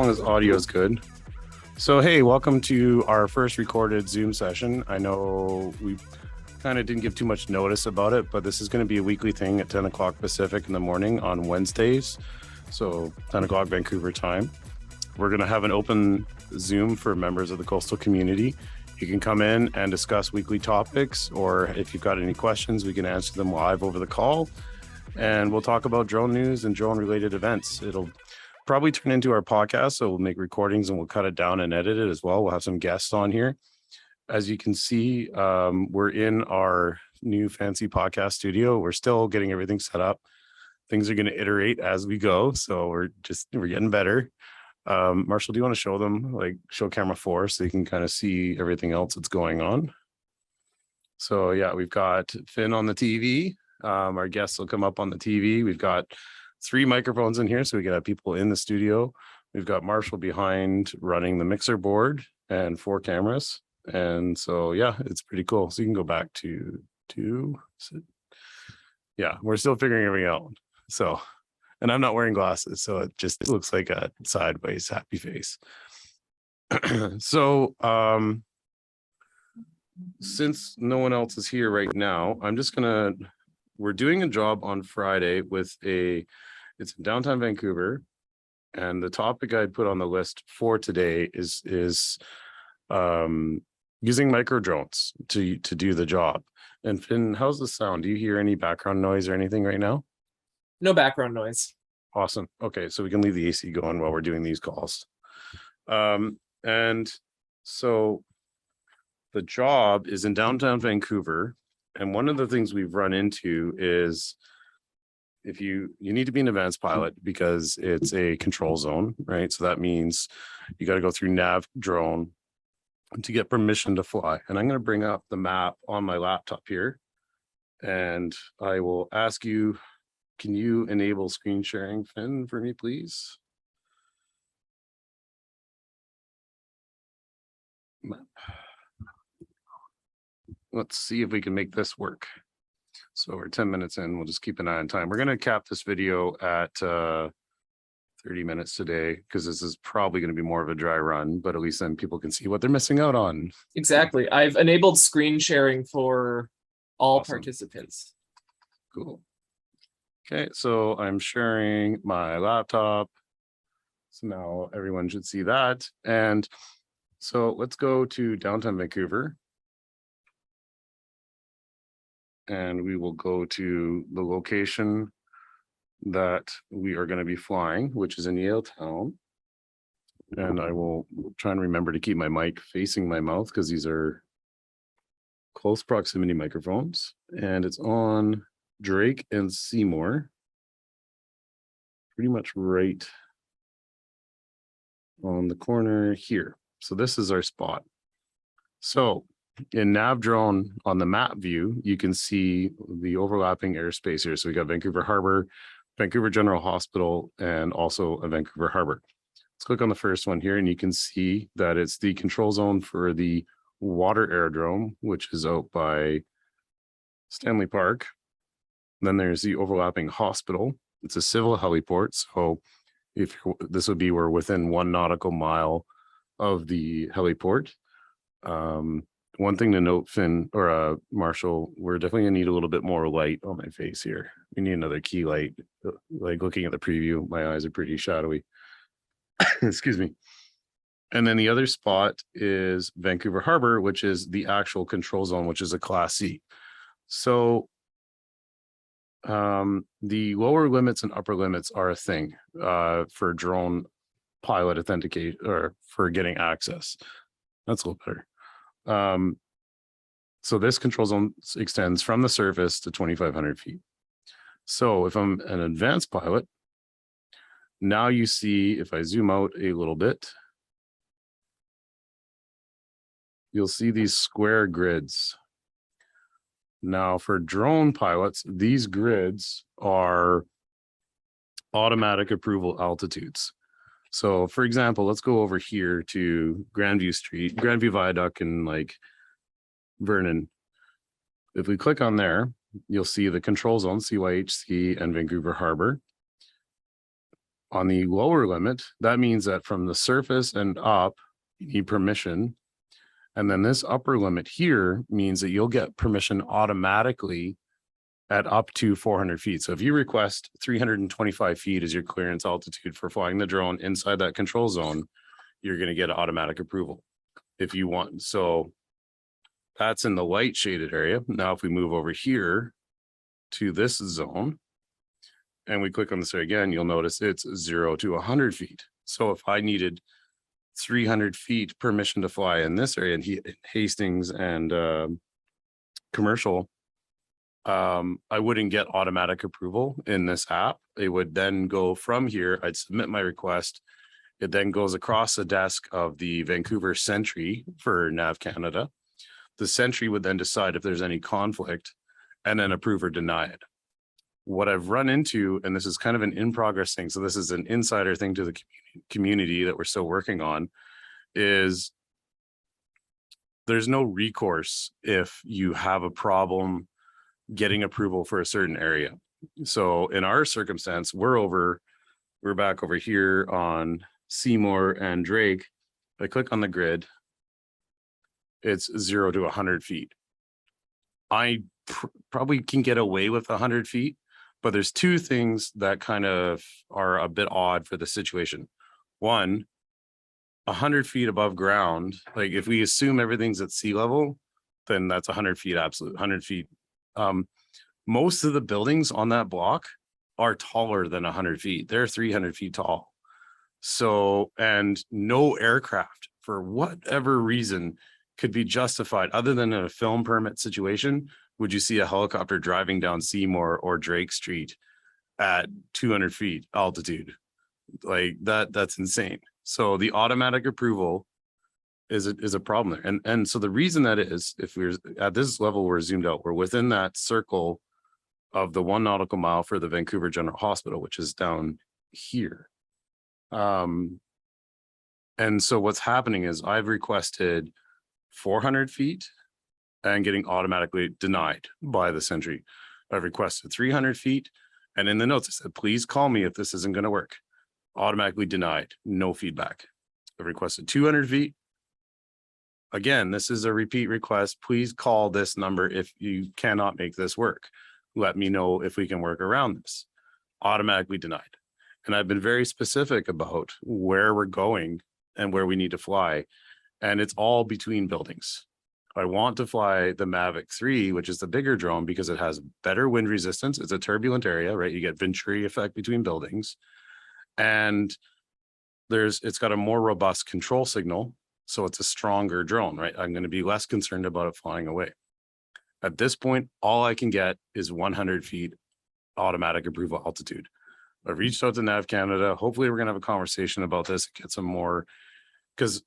long as audio is good. So, hey, welcome to our first recorded Zoom session. I know we kind of didn't give too much notice about it, but this is going to be a weekly thing at 10 o'clock Pacific in the morning on Wednesdays. So 10 o'clock Vancouver time. We're going to have an open Zoom for members of the coastal community. You can come in and discuss weekly topics, or if you've got any questions, we can answer them live over the call. And we'll talk about drone news and drone related events. It'll probably turn into our podcast, so we'll make recordings and we'll cut it down and edit it as well. We'll have some guests on here. As you can see, we're in our new fancy podcast studio. We're still getting everything set up. Things are going to iterate as we go, so we're getting better. Marshall, do you want to show them, show camera 4 so you can kind of see everything else that's going on? So yeah, we've got Finn on the TV. Our guests will come up on the TV. We've got 3 microphones in here, so we can have people in the studio. We've got Marshall behind running the mixer board and 4 cameras. And so, yeah, it's pretty cool. So you can go back to yeah, we're still figuring everything out. So, and I'm not wearing glasses, so it just looks like a sideways happy face. So, since no one else is here right now, we're doing a job on Friday it's in downtown Vancouver. And the topic I put on the list for today is using micro drones to do the job. And Finn, how's the sound? Do you hear any background noise or anything right now? No background noise. Awesome. Okay, so we can leave the AC going while we're doing these calls. And so the job is in downtown Vancouver. And one of the things we've run into is if you need to be an advanced pilot because it's a control zone, right? So that means you got to go through nav drone to get permission to fly. And I'm going to bring up the map on my laptop here. And I will ask you, can you enable screen sharing, Finn, for me, please? Map. Let's see if we can make this work. So we're 10 minutes in. We'll just keep an eye on time. We're going to cap this video at 30 minutes today because this is probably going to be more of a dry run, but at least then people can see what they're missing out on. Exactly. I've enabled screen sharing for all Awesome. Participants. Cool. Okay, so I'm sharing my laptop. So now everyone should see that. And so let's go to downtown Vancouver. And we will go to the location that we are going to be flying, which is in Yaletown. And I will try and remember to keep my mic facing my mouth because these are close proximity microphones. And it's on Drake and Seymour. Pretty much right on the corner here. So this is our spot. So in nav drone on the map view, you can see the overlapping airspace here. So we got Vancouver Harbor, Vancouver General Hospital, and also a Vancouver Harbor. Let's click on the first one here, and you can see that it's the control zone for the water aerodrome, which is out by Stanley Park. Then there's the overlapping hospital. It's a civil heliport. So this would be we're within 1 nautical mile of the heliport. One thing to note, Finn or Marshall, we're definitely gonna need a little bit more light on my face here. We need another key light. Like looking at the preview, my eyes are pretty shadowy. Excuse me. And then the other spot is Vancouver Harbor, which is the actual control zone, which is a Class C. So the lower limits and upper limits are a thing for drone pilot authenticate or for getting access. That's a little better. So this control zone extends from the surface to 2,500 feet. So if I'm an advanced pilot, now you see, if I zoom out a little bit, you'll see these square grids. Now for drone pilots, these grids are automatic approval altitudes. So for example, let's go over here to Grandview Viaduct and Vernon. If we click on there, you'll see the control zone, CYHC and Vancouver Harbor. On the lower limit, that means that from the surface and up, you need permission. And then this upper limit here means that you'll get permission automatically at up to 400 feet. So if you request 325 feet as your clearance altitude for flying the drone inside that control zone, you're going to get automatic approval if you want. So that's in the light shaded area. Now, if we move over here to this zone and we click on this again, you'll notice it's 0 to 100 feet. So if I needed 300 feet permission to fly in this area in Hastings and commercial, I wouldn't get automatic approval in this app. It would then go from here. I'd submit my request. It then goes across the desk of the Vancouver Sentry for Nav Canada. The Sentry would then decide if there's any conflict and then approve or deny it. What I've run into, and this is kind of an in-progress thing, so this is an insider thing to the community that we're still working on, is there's no recourse if you have a problem getting approval for a certain area. So in our circumstance, we're back over here on Seymour and Drake. I click on the grid, it's 0 to 100 feet. I probably can get away with 100 feet, but there's two things that kind of are a bit odd for the situation. One, 100 feet above ground, like if we assume everything's at sea level, then that's 100 feet, absolute 100 feet. Most of the buildings on that block are taller than 100 feet. They're 300 feet tall. So, and no aircraft for whatever reason could be justified other than in a film permit situation. Would you see a helicopter driving down Seymour or Drake Street at 200 feet altitude? Like that's insane. So the automatic approval is a problem there. And so the reason that is, if we're at this level, we're zoomed out, we're within that circle of the 1 nautical mile for the Vancouver General Hospital, which is down here. And so what's happening is I've requested 400 feet and getting automatically denied by the Sentry. I've requested 300 feet. And in the notes, I said, please call me if this isn't going to work. Automatically denied, no feedback. I've requested 200 feet. Again, this is a repeat request. Please call this number if you cannot make this work. Let me know if we can work around this. Automatically denied. And I've been very specific about where we're going and where we need to fly. And it's all between buildings. I want to fly the Mavic 3, which is the bigger drone, because it has better wind resistance. It's a turbulent area, right? You get Venturi effect between buildings. And it's got a more robust control signal. So it's a stronger drone, right? I'm going to be less concerned about it flying away. At this point, all I can get is 100 feet automatic approval altitude. I've reached out to Nav Canada. Hopefully we're going to have a conversation about this, get some more, because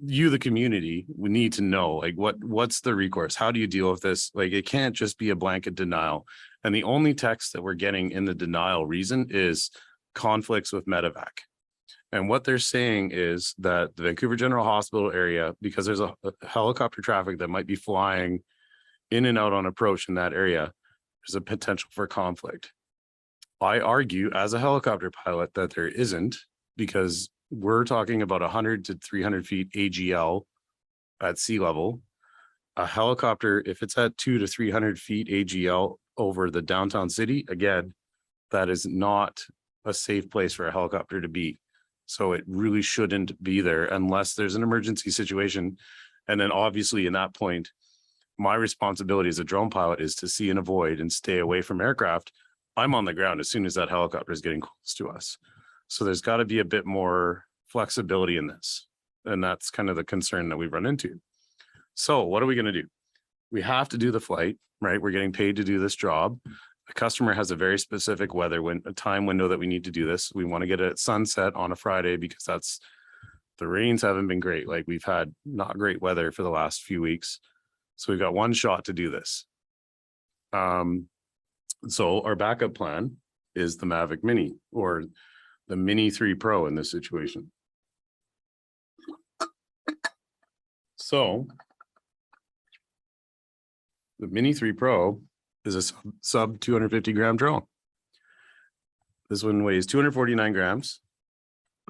you, the community, we need to know, like, what's the recourse? How do you deal with this? Like, it can't just be a blanket denial. And the only text that we're getting in the denial reason is conflicts with medevac. And what they're saying is that the Vancouver General Hospital area, because there's a helicopter traffic that might be flying in and out on approach in that area, there's a potential for conflict. I argue as a helicopter pilot that there isn't, because we're talking about 100 to 300 feet AGL at sea level. A helicopter, if it's at 200 to 300 feet AGL over the downtown city, again, that is not a safe place for a helicopter to be. So it really shouldn't be there unless there's an emergency situation. And then obviously in that point, my responsibility as a drone pilot is to see and avoid and stay away from aircraft. I'm on the ground as soon as that helicopter is getting close to us. So there's got to be a bit more flexibility in this. And that's kind of the concern that we've run into. So what are we going to do? We have to do the flight, right? We're getting paid to do this job. The customer has a very specific a time window that we need to do this. We want to get it at sunset on a Friday because the rains haven't been great. Like, we've had not great weather for the last few weeks. So we've got one shot to do this. So our backup plan is the Mavic Mini, or the Mini 3 Pro in this situation. So the Mini 3 Pro is a sub 250 gram drone. This one weighs 249 grams.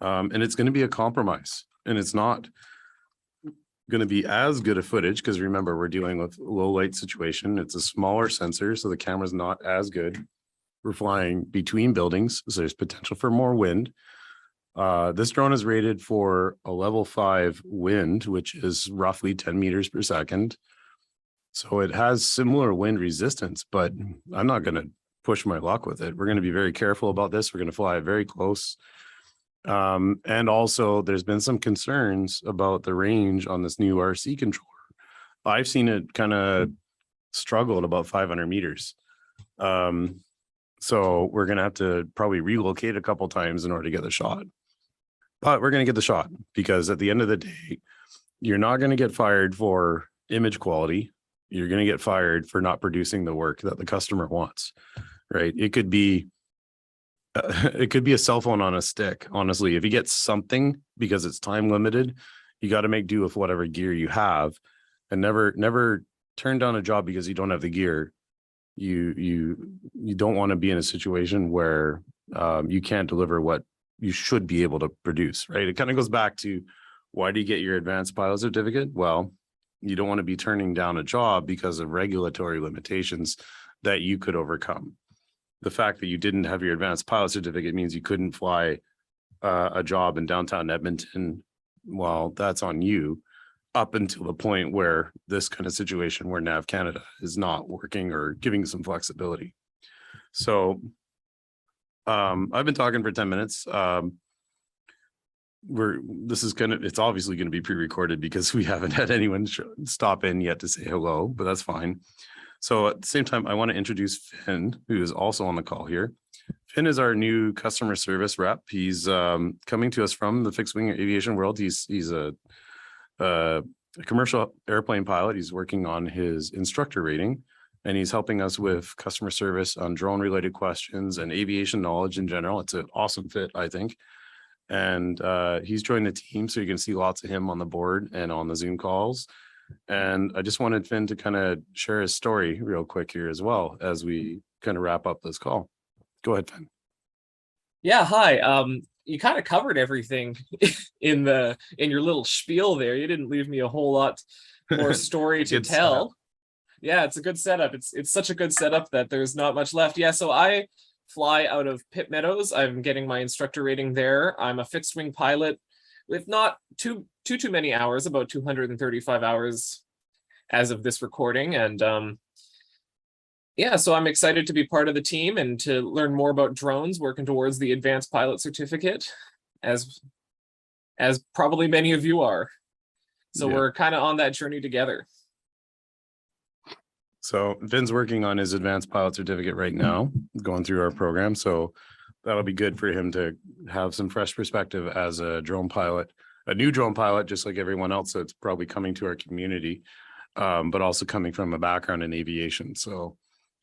And it's going to be a compromise, and it's not going to be as good a footage because remember, we're dealing with low light situation. It's a smaller sensor, so the camera's not as good. We're flying between buildings, so there's potential for more wind. This drone is rated for a level 5 wind, which is roughly 10 meters per second. So it has similar wind resistance, but I'm not going to push my luck with it. We're going to be very careful about this. We're going to fly very close. And also there's been some concerns about the range on this new RC controller. I've seen it kind of struggle at about 500 meters. So we're going to have to probably relocate a couple times in order to get the shot. But we're going to get the shot because at the end of the day, you're not going to get fired for image quality. You're going to get fired for not producing the work that the customer wants, right? It could be a cell phone on a stick. Honestly, if you get something because it's time limited, you got to make do with whatever gear you have, and never turn down a job because you don't have the gear. You don't want to be in a situation where you can't deliver what you should be able to produce, right? It kind of goes back to, why do you get your advanced pilot certificate? Well, you don't want to be turning down a job because of regulatory limitations that you could overcome. The fact that you didn't have your advanced pilot certificate means you couldn't fly a job in downtown Edmonton. Well, that's on you, up until the point where this kind of situation where NAV Canada is not working or giving some flexibility. So I've been talking for 10 minutes. It's obviously going to be pre-recorded because we haven't had anyone stop in yet to say hello, but that's fine. So at the same time, I want to introduce Finn, who is also on the call here. Finn is our new customer service rep. He's coming to us from the fixed wing aviation world. He's a commercial airplane pilot. He's working on his instructor rating, and he's helping us with customer service on drone related questions and aviation knowledge in general. It's an awesome fit, I think. And he's joined the team, so you can see lots of him on the board and on the Zoom calls. And I just wanted Finn to kind of share his story real quick here as well as we kind of wrap up this call. Go ahead, Finn. Yeah, hi. You kind of covered everything in your little spiel there. You didn't leave me a whole lot more story to tell. Setup. Yeah, it's a good setup. It's such a good setup that there's not much left. Yeah, so I fly out of Pitt Meadows. I'm getting my instructor rating there. I'm a fixed wing pilot with not too many hours, about 235 hours as of this recording. And yeah, so I'm excited to be part of the team and to learn more about drones, working towards the advanced pilot certificate, as probably many of you are. So yeah, we're kind of on that journey together. So Finn's working on his advanced pilot certificate right now, going through our program. So that'll be good for him to have some fresh perspective as a drone pilot, a new drone pilot, just like everyone else that's probably coming to our community, but also coming from a background in aviation. So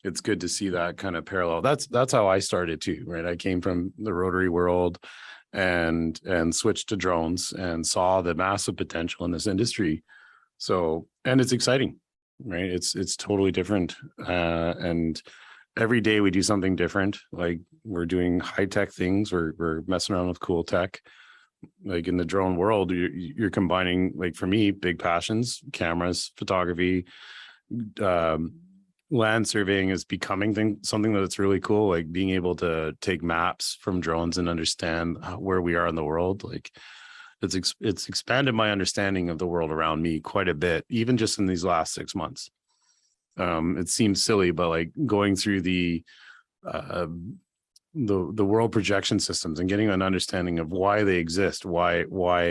it's good to see that kind of parallel. That's how I started too, right? I came from the rotary world and switched to drones and saw the massive potential in this industry. So, and it's exciting, right? It's totally different. And every day we do something different. Like we're doing high tech things. We're messing around with cool tech. Like in the drone world, you're combining, like for me, big passions, cameras, photography, land surveying is becoming something that's really cool. Like being able to take maps from drones and understand where we are in the world. Like it's expanded my understanding of the world around me quite a bit, even just in these last 6 months. It seems silly, but like going through the world projection systems and getting an understanding of why they exist, why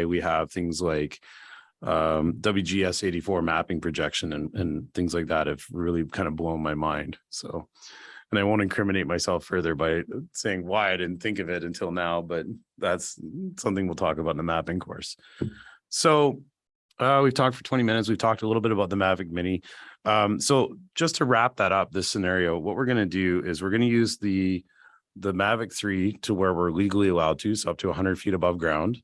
we have things like WGS 84 mapping projection and things like that have really kind of blown my mind. So, and I won't incriminate myself further by saying why I didn't think of it until now, but that's something we'll talk about in the mapping course. So we've talked for 20 minutes. We've talked a little bit about the Mavic Mini. So just to wrap that up, this scenario, what we're going to do is we're going to use the Mavic 3 to where we're legally allowed to, so up to 100 feet above ground.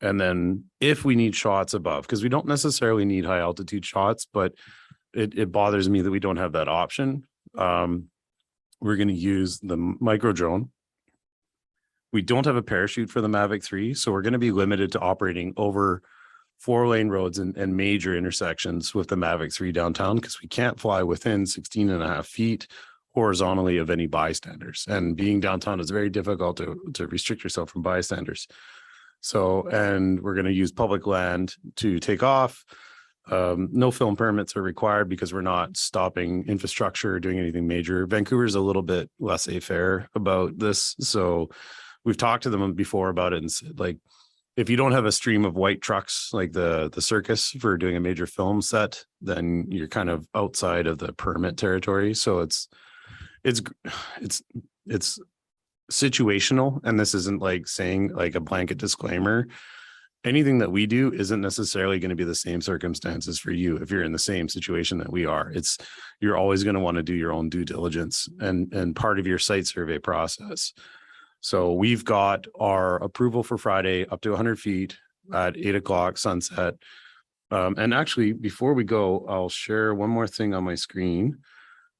And then if we need shots above, because we don't necessarily need high altitude shots, but it bothers me that we don't have that option. We're going to use the micro drone We don't have a parachute for the Mavic 3, so we're going to be limited to operating over 4-lane roads and major intersections with the Mavic 3 downtown, because we can't fly within 16.5 feet horizontally of any bystanders. And being downtown is very difficult to restrict yourself from bystanders. So, and we're going to use public land to take off. No film permits are required because we're not stopping infrastructure or doing anything major. Vancouver's a little bit laissez-faire about this. So we've talked to them before about it and said, like, if you don't have a stream of white trucks like the circus for doing a major film set, then you're kind of outside of the permit territory. So it's situational, and this isn't like saying like a blanket disclaimer. Anything that we do isn't necessarily going to be the same circumstances for you if you're in the same situation that we are. You're always going to want to do your own due diligence and part of your site survey process. So we've got our approval for Friday up to 100 feet at 8 o'clock sunset. And actually, before we go, I'll share one more thing on my screen.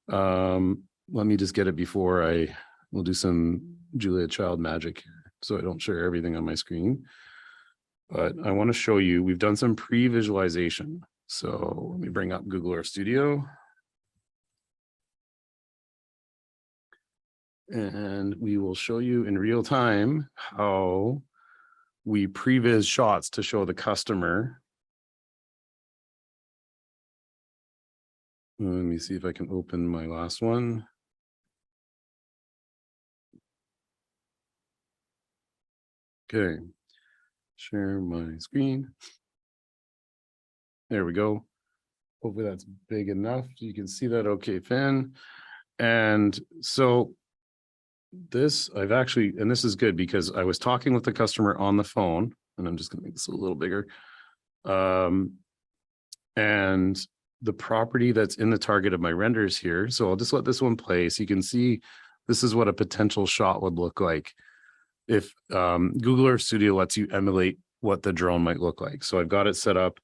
Let me just get it before we'll do some Julia Child magic here, so I don't share everything on my screen. But I want to show you, we've done some pre-visualization. So let me bring up Google Earth Studio. And we will show you in real time how we previs shots to show the customer. Let me see if I can open my last one. Okay, share my screen. There we go. Hopefully that's big enough. You can see that okay, Finn. And so this, and this is good because I was talking with the customer on the phone, and I'm just gonna make this a little bigger. And the property that's in the target of my renders here. So I'll just let this one play so you can see this is what a potential shot would look like if Google Earth Studio lets you emulate what the drone might look like. So I've got it set up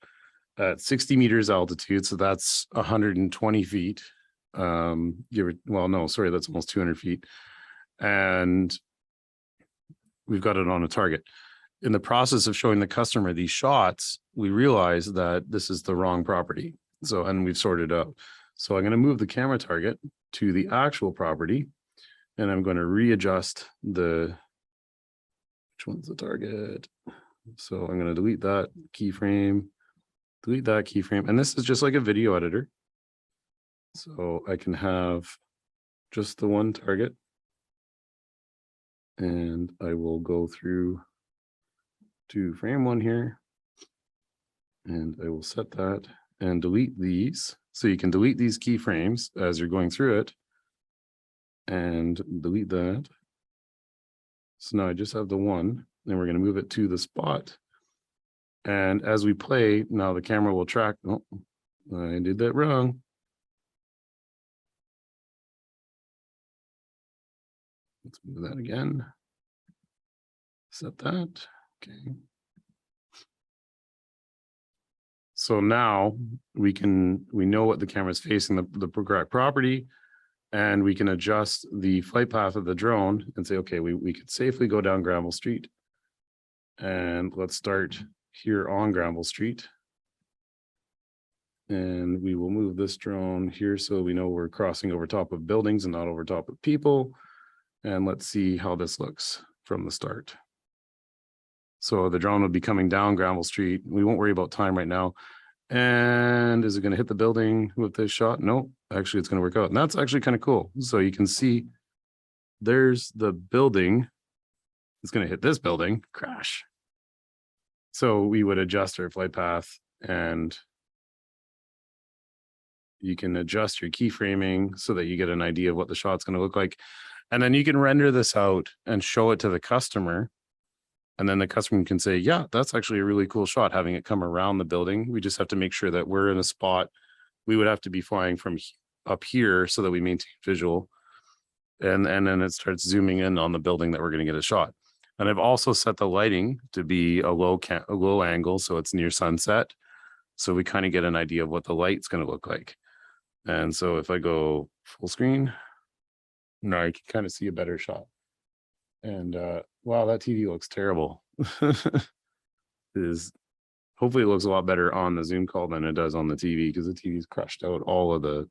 at 60 meters altitude. So that's 120 feet. Well, no, sorry, that's almost 200 feet. And we've got it on a target. In the process of showing the customer these shots, we realize that this is the wrong property. So, and we've sorted out. So I'm going to move the camera target to the actual property, and I'm going to readjust which one's the target? So I'm going to delete that keyframe, and this is just like a video editor. So I can have just the one target. And I will go through to frame one here, and I will set that and delete these. So you can delete these keyframes as you're going through it and delete that. So now I just have the one, and we're going to move it to the spot. And as we play, now the camera will track. Oh, I did that wrong. Let's move that again. Set that. Okay. So now we know what the camera is facing, the correct property, and we can adjust the flight path of the drone and say, okay, we could safely go down Granville Street. And let's start here on Granville Street. And we will move this drone here so we know we're crossing over top of buildings and not over top of people. And let's see how this looks from the start. So the drone will be coming down Granville Street. We won't worry about time right now. And is it going to hit the building with this shot? No, actually it's going to work out. And that's actually kind of cool. So you can see there's the building. It's going to hit this building, crash. So we would adjust our flight path, and you can adjust your keyframing so that you get an idea of what the shot's going to look like. And then you can render this out and show it to the customer. And then the customer can say, yeah, that's actually a really cool shot, having it come around the building. We just have to make sure that we're in a spot. We would have to be flying from up here so that we maintain visual. And then it starts zooming in on the building that we're going to get a shot. And I've also set the lighting to be a low angle, so it's near sunset. So we kind of get an idea of what the light's going to look like. And so if I go full screen, now I can kind of see a better shot. And wow, that TV looks terrible. Is hopefully it looks a lot better on the Zoom call than it does on the TV, because the TV's crushed out all of the,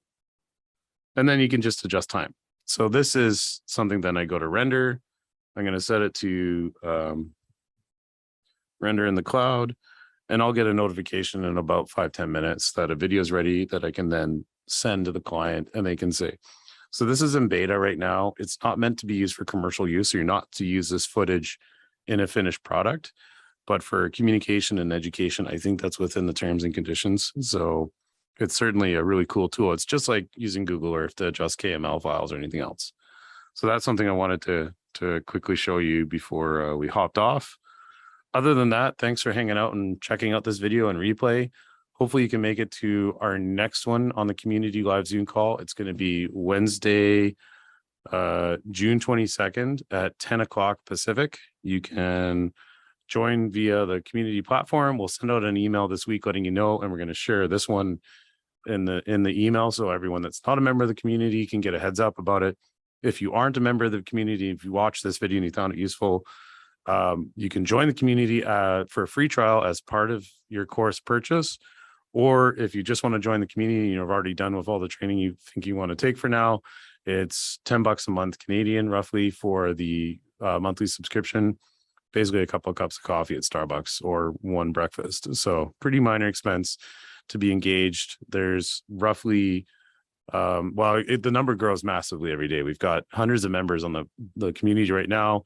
and then you can just adjust time. So this is something. Then I go to render. I'm going to set it to render in the cloud, and I'll get a notification in about 5-10 minutes that a video is ready that I can then send to the client, and they can say. So this is in beta right now. It's not meant to be used for commercial use. So you're not to use this footage in a finished product, but for communication and education, I think that's within the terms and conditions. So it's certainly a really cool tool. It's just like using Google Earth to adjust KML files or anything else. So that's something I wanted to quickly show you before we hopped off. Other than that, thanks for hanging out and checking out this video and replay. Hopefully you can make it to our next one on the Community Live Zoom call. It's going to be Wednesday, June 22nd at 10 o'clock Pacific. You can join via the community platform. We'll send out an email this week letting you know, and we're going to share this one in the email, so everyone that's not a member of the community can get a heads up about it. If you aren't a member of the community, if you watch this video and you found it useful, you can join the community for a free trial as part of your course purchase. Or if you just want to join the community and you've already done with all the training you think you want to take for now, it's $10 a month Canadian roughly for the monthly subscription. Basically a couple of cups of coffee at Starbucks or one breakfast. So pretty minor expense to be engaged. There's roughly, the number grows massively every day. We've got hundreds of members on the community right now.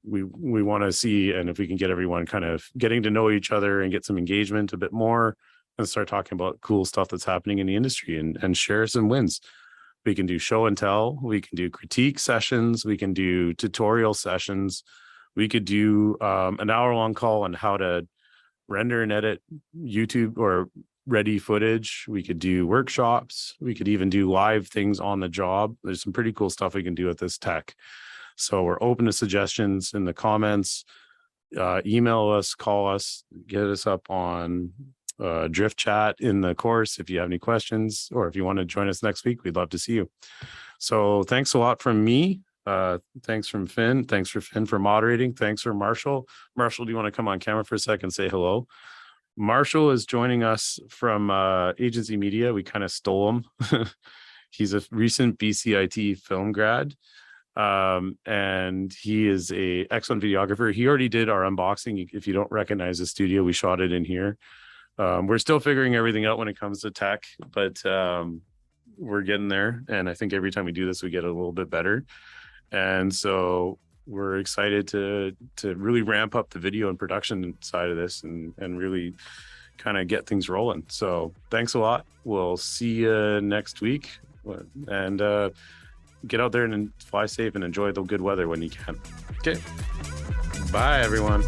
We want to see, and if we can get everyone kind of getting to know each other and get some engagement a bit more and start talking about cool stuff that's happening in the industry and share some wins. We can do show and tell. We can do critique sessions. We can do tutorial sessions. We could do an hour-long call on how to render and edit YouTube or ready footage. We could do workshops. We could even do live things on the job. There's some pretty cool stuff we can do with this tech. So we're open to suggestions in the comments. Email us, call us, get us up on Drift Chat in the course if you have any questions, or if you want to join us next week, we'd love to see you. So thanks a lot from me. Thanks from Finn. Thanks for Finn for moderating. Thanks for Marshall. Marshall, do you want to come on camera for a second and say hello? Marshall is joining us from Agency Media. We kind of stole him. He's a recent BCIT film grad. And he is a excellent videographer. He already did our unboxing. If you don't recognize the studio, we shot it in here. We're still figuring everything out when it comes to tech, but we're getting there. And I think every time we do this, we get a little bit better. And so we're excited to really ramp up the video and production side of this and really kind of get things rolling. So thanks a lot. We'll see you next week, and get out there and fly safe and enjoy the good weather when you can. Okay. Bye, everyone.